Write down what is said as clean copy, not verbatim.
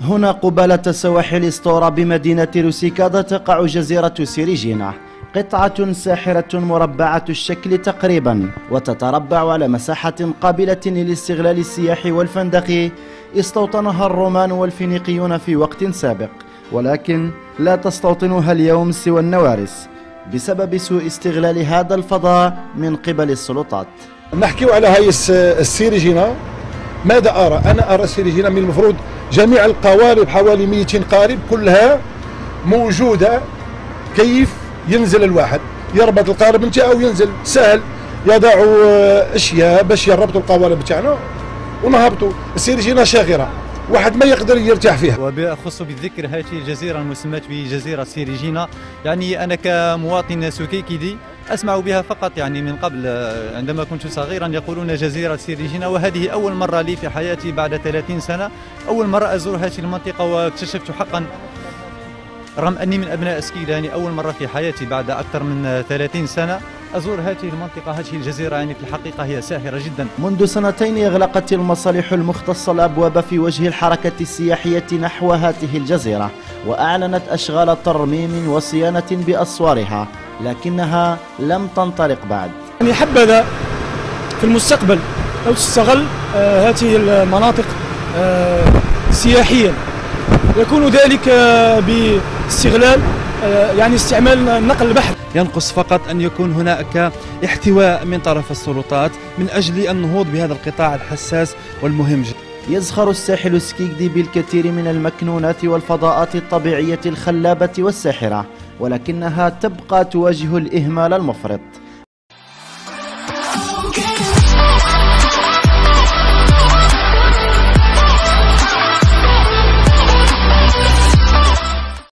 هنا قبالة سواحل اسطورة بمدينة روسيكادا تقع جزيرة سيريجينا، قطعة ساحرة مربعة الشكل تقريبا، وتتربع على مساحة قابلة للاستغلال السياحي والفندقي. استوطنها الرومان والفينيقيون في وقت سابق، ولكن لا تستوطنها اليوم سوى النوارس بسبب سوء استغلال هذا الفضاء من قبل السلطات. نحكي على هاي السيريجينا. ماذا أرى؟ أنا أرى السيريجينا من المفروض جميع القوارب حوالي 200 قارب كلها موجودة. كيف ينزل الواحد يربط القارب نتاعو وينزل سهل، يضعوا اشياء باش يربطوا القوارب تاعنا ونهبطوا. السيريجينا شاغرة، واحد ما يقدر يرتاح فيها. وبخص بالذكر هذه الجزيرة المسماة بجزيرة سيريجينا، يعني أنا كمواطن سوكيكيدي أسمع بها فقط يعني من قبل، عندما كنت صغيرا يقولون جزيرة سيريجينا، وهذه أول مرة لي في حياتي بعد 30 سنة، أول مرة أزور هذه المنطقة واكتشفت حقا، رغم أني من أبناء سكيلا، يعني أول مرة في حياتي بعد أكثر من 30 سنة أزور هذه المنطقة. هذه الجزيرة يعني في الحقيقة هي ساحرة جدا. منذ سنتين أغلقت المصالح المختصة الأبواب في وجه الحركة السياحية نحو هذه الجزيرة، وأعلنت أشغال ترميم وصيانة بأسوارها، لكنها لم تنطلق بعد. يعني حبذا في المستقبل لو تستغل هذه المناطق سياحيا، يكون ذلك باستغلال يعني استعمال النقل البحري. ينقص فقط أن يكون هناك احتواء من طرف السلطات من أجل النهوض بهذا القطاع الحساس والمهم جدا. يزخر الساحل السكيكدي بالكثير من المكنونات والفضاءات الطبيعية الخلابة والساحرة، ولكنها تبقى تواجه الإهمال المفرط.